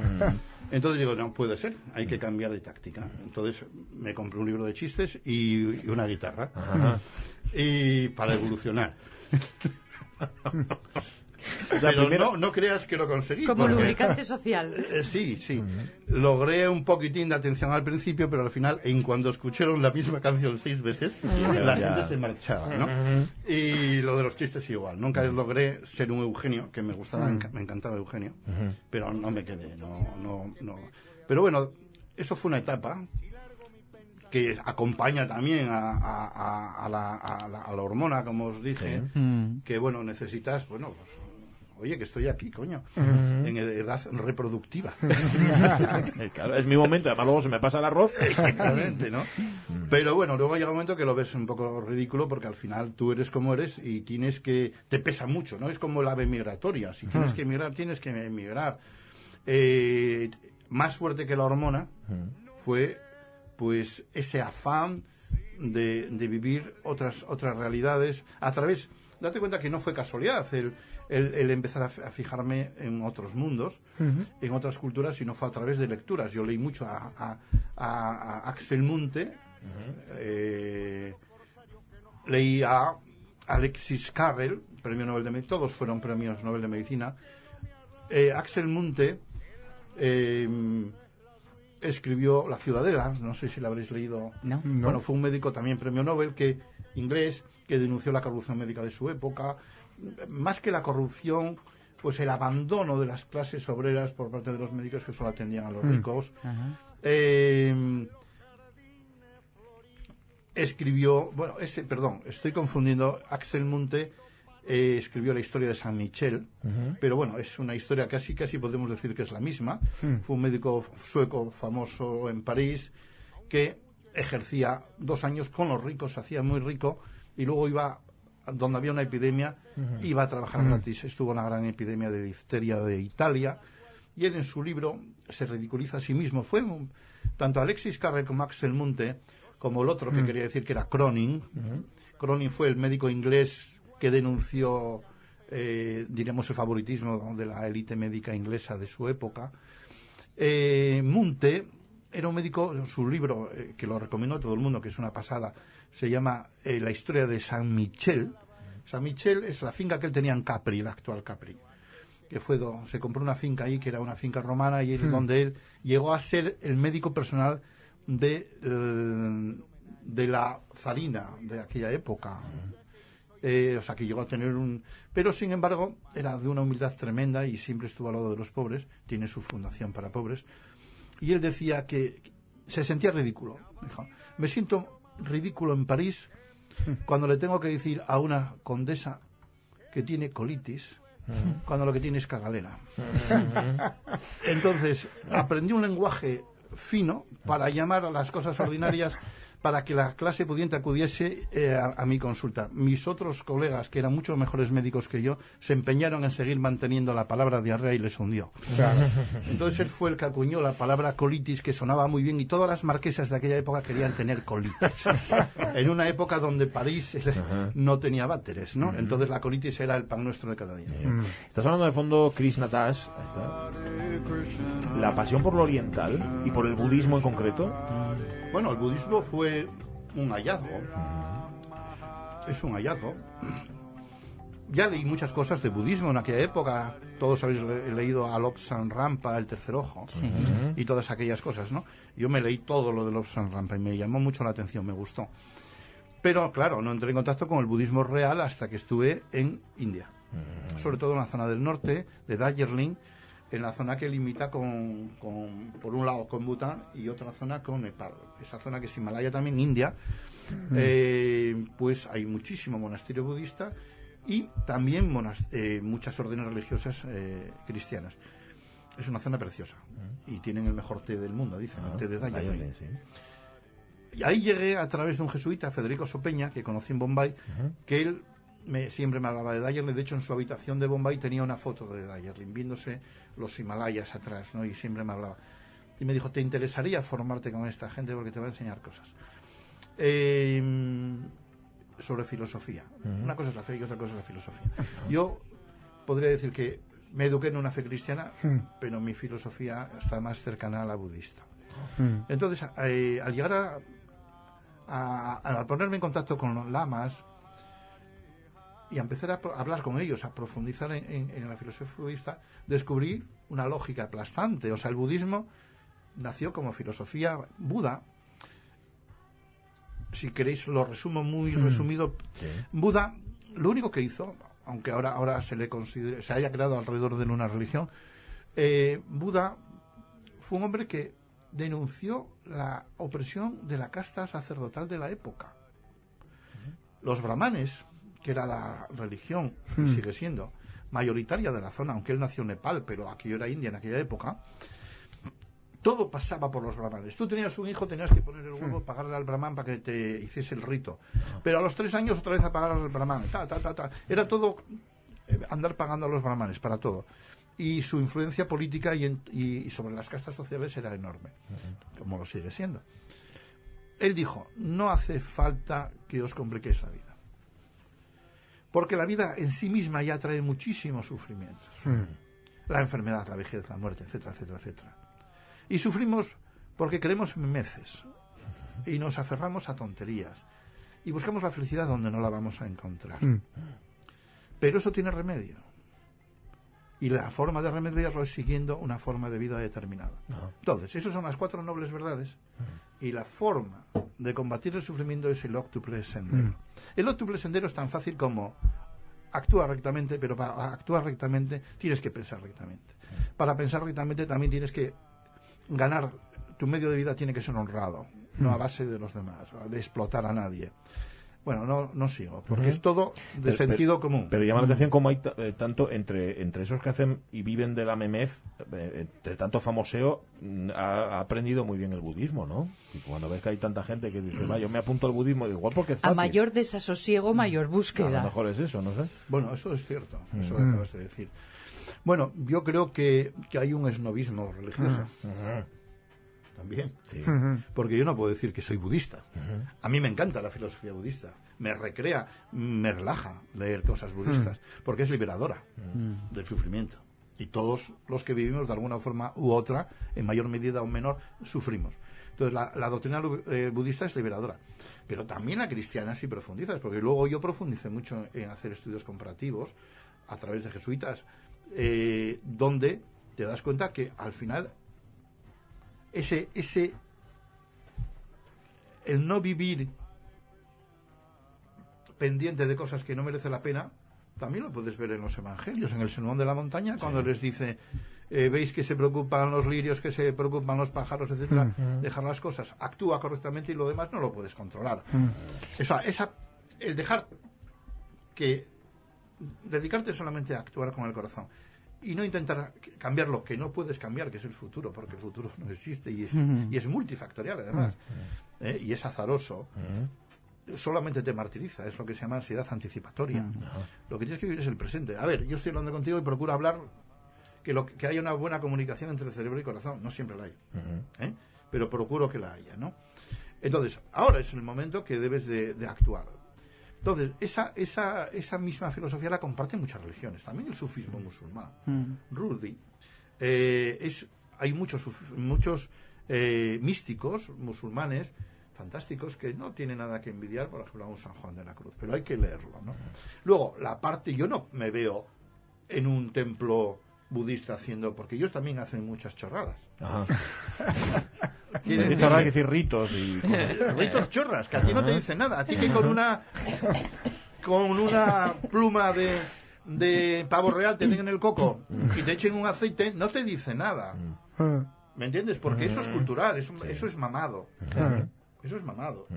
Entonces digo, no puede ser, hay que cambiar de táctica. Entonces me compré un libro de chistes y una guitarra. Ajá. Y para evolucionar. O sea, Pero primero- no creas que lo conseguí. Como porque- lubricante social. Sí. Logré un poquitín de atención al principio, pero al final, en cuando escucharon la misma canción 6 veces, la Ya. gente se marchaba, ¿no? Y lo de los chistes igual. Nunca logré ser un Eugenio, que me gustaba, me encantaba Eugenio, pero no me quedé, no. Pero bueno, eso fue una etapa que acompaña también a la hormona, como os dije, que bueno, necesitas, bueno, pues, oye, que estoy aquí, coño, en edad reproductiva. Claro, es mi momento, además luego se me pasa el arroz. Exactamente, ¿no? Pero bueno, luego llega un momento que lo ves un poco ridículo porque al final tú eres como eres y tienes que... Te pesa mucho, ¿no? Es como la ave migratoria. Si tienes que emigrar, tienes que emigrar. Más fuerte que la hormona fue pues ese afán de vivir otras realidades a través... Date cuenta que no fue casualidad el empezar a fijarme en otros mundos, en otras culturas, sino fue a través de lecturas. Yo leí mucho a Axel Munthe, leí a Alexis Carrel, premio Nobel de Medicina, todos fueron premios Nobel de Medicina. Axel Munthe escribió La Ciudadela, no sé si la habréis leído. No. Bueno, fue un médico también premio Nobel, inglés, que denunció la corrupción médica de su época. Más que la corrupción, pues el abandono de las clases obreras por parte de los médicos que solo atendían a los ricos. Escribió, bueno, estoy confundiendo. Axel Munthe escribió la historia de San Michel, pero bueno, es una historia casi podemos decir que es la misma. Fue un médico sueco famoso en París que ejercía 2 años con los ricos, se hacía muy rico y luego iba donde había una epidemia, iba a trabajar gratis. Estuvo en la gran epidemia de difteria de Italia y él en su libro se ridiculiza a sí mismo. Tanto Alexis Carrel como Axel Munthe, como el otro que quería decir que era Cronin. Cronin fue el médico inglés que denunció, diremos, el favoritismo de la élite médica inglesa de su época. Munthe era un médico, su libro, que lo recomiendo a todo el mundo, que es una pasada, se llama La historia de San Michel. San Michel es la finca que él tenía en Capri, la actual Capri, que se compró una finca ahí, que era una finca romana, y es donde él llegó a ser el médico personal de la zarina de aquella época. O sea, que llegó a tener pero sin embargo era de una humildad tremenda y siempre estuvo al lado de los pobres. Tiene su fundación para pobres y él decía que se sentía ridículo. Dijo, me siento ridículo en París cuando le tengo que decir a una condesa que tiene colitis cuando lo que tiene es cagalera. Entonces aprendí un lenguaje fino para llamar a las cosas ordinarias, para que la clase pudiente acudiese a mi consulta. Mis otros colegas, que eran mucho mejores médicos que yo, se empeñaron en seguir manteniendo la palabra diarrea y les hundió. Claro. Entonces él fue el que acuñó la palabra colitis, que sonaba muy bien, y todas las marquesas de aquella época querían tener colitis. En una época donde París no tenía váteres, ¿no? Entonces la colitis era el pan nuestro de cada día. Estás hablando de fondo, Chris Natas, ahí está. La pasión por lo oriental y por el budismo en concreto. Bueno, el budismo fue un hallazgo. Es un hallazgo. Ya leí muchas cosas de budismo en aquella época. Todos habéis leído a Lobsang Rampa, el tercer ojo, y todas aquellas cosas, ¿no? Yo me leí todo lo de Lobsang Rampa y me llamó mucho la atención, me gustó. Pero, claro, no entré en contacto con el budismo real hasta que estuve en India. Sobre todo en la zona del norte, de Darjeeling, en la zona que limita por un lado con Bután y otra zona con Nepal. Esa zona que es Himalaya también, India, pues hay muchísimo monasterio budista y también muchas órdenes religiosas cristianas. Es una zona preciosa y tienen el mejor té del mundo, dicen, el té de Darjeeling. Sí. Y ahí llegué a través de un jesuita, Federico Sopeña, que conocí en Bombay, que él siempre me hablaba de Darjeeling. De hecho, en su habitación de Bombay tenía una foto de Darjeeling, viéndose los Himalayas atrás, ¿no? Y siempre me hablaba. Y me dijo, ¿te interesaría formarte con esta gente? Porque te va a enseñar cosas. sobre filosofía. Una cosa es la fe y otra cosa es la filosofía. Yo podría decir que me eduqué en una fe cristiana, pero mi filosofía está más cercana a la budista. Entonces, al llegar a ponerme en contacto con los lamas y a empezar a hablar con ellos, a profundizar en la filosofía budista, descubrí una lógica aplastante. O sea, el budismo nació como filosofía Buda. Si queréis lo resumo muy resumido. Sí. Buda, lo único que hizo, aunque ahora se le considere, se haya creado alrededor de él una religión, Buda fue un hombre que denunció la opresión de la casta sacerdotal de la época. Los brahmanes, que era la religión, que sigue siendo mayoritaria de la zona, aunque él nació en Nepal, pero aquello era India en aquella época, todo pasaba por los brahmanes. Tú tenías un hijo, tenías que poner el huevo, pagarle al brahman para que te hiciese el rito. Pero a los 3 años otra vez a pagar al brahman. Era todo andar pagando a los brahmanes para todo. Y su influencia política y sobre las castas sociales era enorme, como lo sigue siendo. Él dijo, no hace falta que os compliquéis la vida, porque la vida en sí misma ya trae muchísimos sufrimientos. La enfermedad, la vejez, la muerte, etcétera, etcétera, etcétera. Y sufrimos porque queremos memeces y nos aferramos a tonterías y buscamos la felicidad donde no la vamos a encontrar. Pero eso tiene remedio. Y la forma de remediarlo es siguiendo una forma de vida determinada. Entonces, esas son las 4 nobles verdades. Y la forma de combatir el sufrimiento es el óctuple sendero. El óctuple sendero es tan fácil como actúa rectamente, pero para actuar rectamente tienes que pensar rectamente. Para pensar rectamente también tienes que ganar, tu medio de vida tiene que ser honrado, no a base de los demás, de explotar a nadie. Bueno, no sigo, porque es todo de sentido común. Pero llama la atención cómo hay tanto entre esos que hacen y viven de la memez, entre tanto famoseo, ha aprendido muy bien el budismo, ¿no? Y cuando ves que hay tanta gente que dice, va, yo me apunto al budismo, igual porque es fácil. A mayor desasosiego, mayor búsqueda. A lo mejor es eso, no sé. Bueno, eso es cierto, eso lo acabas de decir. Bueno, yo creo que hay un esnovismo religioso. También. Sí. Porque yo no puedo decir que soy budista. A mí me encanta la filosofía budista. Me recrea, me relaja leer cosas budistas. Porque es liberadora del sufrimiento. Y todos los que vivimos de alguna forma u otra, en mayor medida o menor, sufrimos. Entonces la doctrina budista es liberadora. Pero también la cristiana si profundizas. Porque luego yo profundicé mucho en hacer estudios comparativos a través de jesuitas. Donde te das cuenta que al final el no vivir pendiente de cosas que no merece la pena también lo puedes ver en los evangelios, en el sermón de la montaña, cuando les dice veis que se preocupan los lirios, que se preocupan los pájaros, etcétera, dejar las cosas, actúa correctamente y lo demás no lo puedes controlar. El dejar que dedicarte solamente a actuar con el corazón y no intentar cambiar lo que no puedes cambiar, que es el futuro, porque el futuro no existe y es multifactorial además, y es azaroso, solamente te martiriza, es lo que se llama ansiedad anticipatoria. Lo que tienes que vivir es el presente. A ver, yo estoy hablando contigo y procuro hablar que haya una buena comunicación entre cerebro y corazón, no siempre la hay, pero procuro que la haya, ¿no? Entonces, ahora es el momento que debes de actuar. Entonces, esa misma filosofía la comparten muchas religiones, también el sufismo musulmán. Rudi, hay muchos místicos musulmanes fantásticos que no tienen nada que envidiar, por ejemplo, a un San Juan de la Cruz, pero hay que leerlo, ¿no? Luego, la parte, yo no me veo en un templo budista porque ellos también hacen muchas chorradas. Quiere decir ritos y ritos chorras, que a ti no te dicen nada. A ti que con una pluma de pavo real te tengan el coco y te echen un aceite, no te dice nada. ¿Me entiendes? Porque eso es cultural, eso es mamado. Eso es mamado.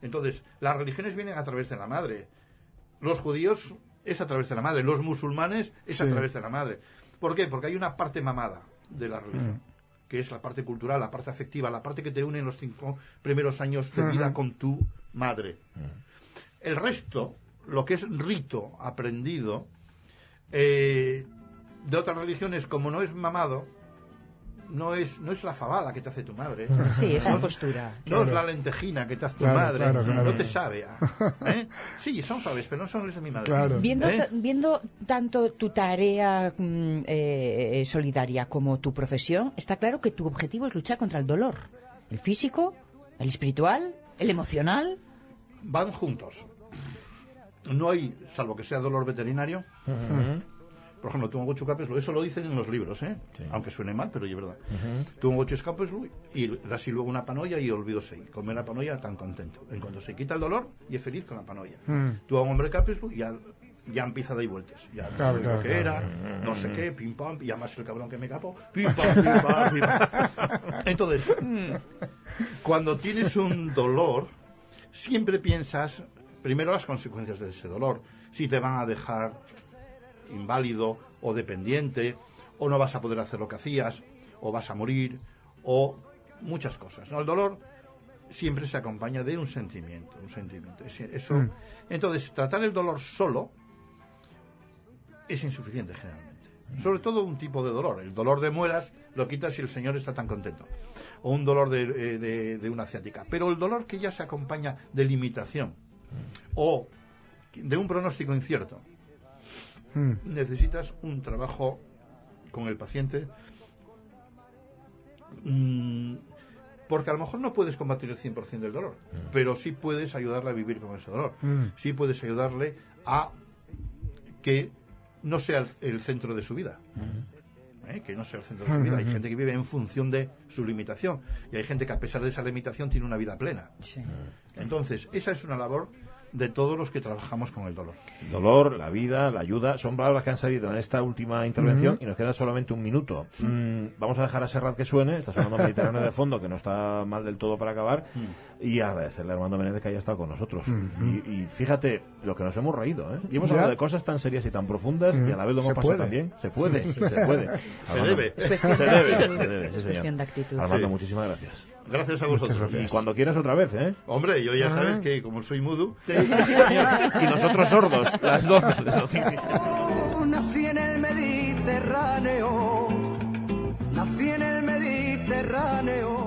Entonces, las religiones vienen a través de la madre. Los judíos es a través de la madre. Los musulmanes es a través de la madre. ¿Por qué? Porque hay una parte mamada de la religión, que es la parte cultural, la parte afectiva, la parte que te une en los 5 primeros años de vida con tu madre. El resto, lo que es rito aprendido de otras religiones, como no es mamado, no es la fabada que te hace tu madre. Sí, esa postura. No es la lentejina que te hace tu Claro, madre. claro. No te sabe. ¿Eh? Sí, son suaves, pero no son las de mi madre. Claro. Viendo tanto tu tarea solidaria como tu profesión, está claro que tu objetivo es luchar contra el dolor. El físico, el espiritual, el emocional. Van juntos. No hay, salvo que sea dolor veterinario. Por ejemplo, Tungo Chukapeslu, eso lo dicen en los libros, Sí. aunque suene mal, pero es verdad. Tungo Chukapeslu y dasi luego una panoya y olvídose. Comer la panoya tan contento. En cuanto se quita el dolor, y es feliz con la panoya. Tú a un hombre Capeslu ya empieza a dar vueltas. Ya Claro, no sé claro, lo que claro. era, no sé qué, pim pam, y además el cabrón que me capo, pim pam, pim pam, pim pam. Entonces, cuando tienes un dolor, siempre piensas primero las consecuencias de ese dolor. Si te van a dejar inválido o dependiente, o no vas a poder hacer lo que hacías, o vas a morir, o muchas cosas, ¿no? El dolor siempre se acompaña de un sentimiento. Eso, entonces, tratar el dolor solo es insuficiente generalmente. Sobre todo un tipo de dolor. El dolor de muelas lo quitas si el señor está tan contento. O un dolor de una ciática. Pero el dolor que ya se acompaña de limitación o de un pronóstico incierto, necesitas un trabajo con el paciente, porque a lo mejor no puedes combatir el 100% del dolor, pero sí puedes ayudarle a vivir con ese dolor. Sí puedes ayudarle a que no sea el centro de su vida. Que no sea el centro de su vida. Hay gente que vive en función de su limitación, y hay gente que a pesar de esa limitación tiene una vida plena. Sí. Entonces, esa es una labor de todos los que trabajamos con el dolor. El dolor, la vida, la ayuda, son palabras que han salido en esta última intervención y nos queda solamente un minuto. Vamos a dejar a Serrat que suene, está sonando Mediterráneo de fondo, que no está mal del todo para acabar, y agradecerle a Armando Menéndez que haya estado con nosotros. Y fíjate lo que nos hemos reído, ¿eh? Y hemos hablado de cosas tan serias y tan profundas y a la vez lo hemos pasado tan bien. Se puede, se puede. Se debe. Es cuestión Se de debe, actitud. se debe, sí, Es señor. cuestión de actitud. Armando, Sí. muchísimas gracias. Gracias a vosotros. Muchas gracias. Y cuando quieras otra vez, ¿eh? Hombre, yo ya sabes que como soy mudo, Y nosotros sordos, las 12. Nací en el Mediterráneo, nací en el Mediterráneo.